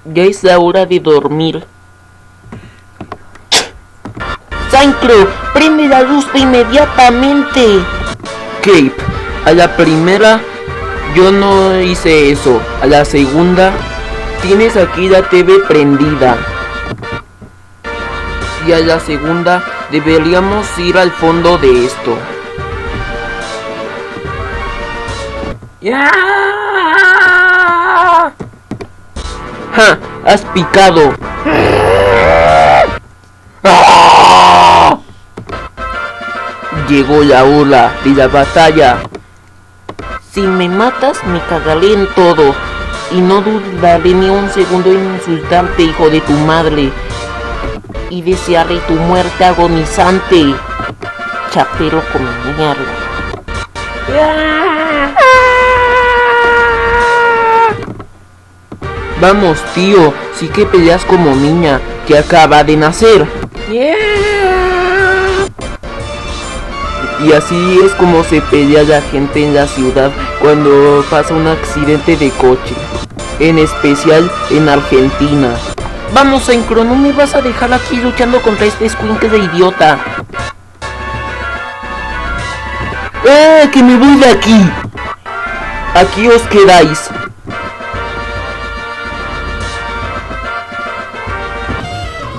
Ya es la hora de dormir. ¡Sancro! ¡Prende la luz inmediatamente! Cape, a la primera yo no hice eso. A la segunda, tienes aquí la TV prendida. Y a la segunda, deberíamos ir al fondo de esto. ¡Ya! ¡Ja! ¡Has picado! ¡Ah! Llegó la hora de la batalla. Si me matas, me cagaré en todo. Y no dudaré ni un segundo en insultarte, hijo de tu madre. Y desearé tu muerte agonizante. Chapero con mierda. Vamos, tío, sí que peleas como niña que acaba de nacer. Y así es como se pelea la gente en la ciudad cuando pasa un accidente de coche. En especial en Argentina. Vamos, Encro, no me vas a dejar aquí luchando contra este escuincle de idiota. ¡Que me voy de aquí! Aquí os quedáis.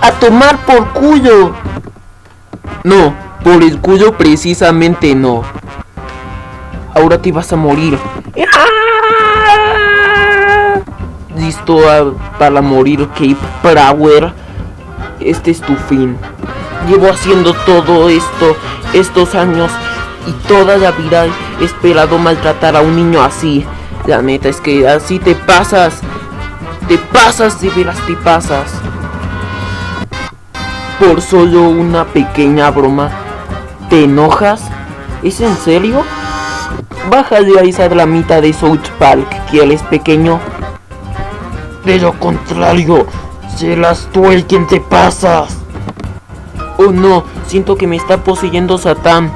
¡A tomar por culo! No, por el culo precisamente no. Ahora te vas a morir. ¿Listo para morir, Cape Prower? Este es tu fin. Llevo haciendo todo esto, estos años, y toda la vida he esperado maltratar a un niño así. La neta es que así te pasas. Te pasas, de veras te pasas. Por solo una pequeña broma, ¿te enojas? ¿Es en serio? Bájale a esa dramita de South Park, que él es pequeño. De lo contrario, serás tú el quien te pasas. Oh no, siento que me está poseyendo Satán.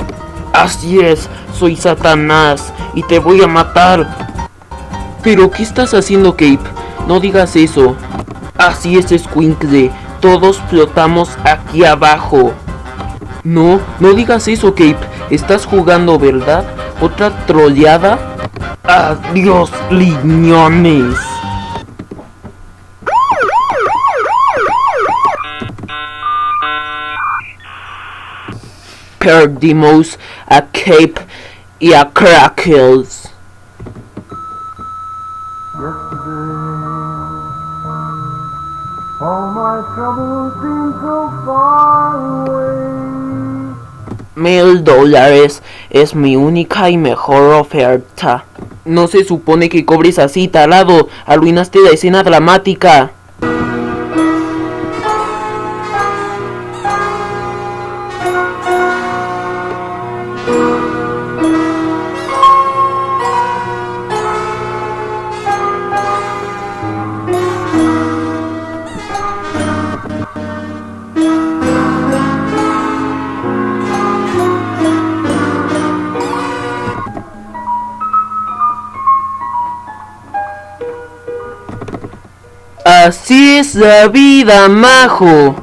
Así es, soy Satanás y te voy a matar. ¿Pero qué estás haciendo, Cape? No digas eso. Así es, escuincle. Todos flotamos aquí abajo. No, no digas eso, Cape. Estás jugando, ¿verdad? ¿Otra troleada? Adiós, liñones. Perdimos a Cape y a Crackles. All my troubles seem so far away. $1000 es mi única y mejor oferta. No se supone que cobres así, tarado. Arruinaste la escena dramática. Así es la vida, majo.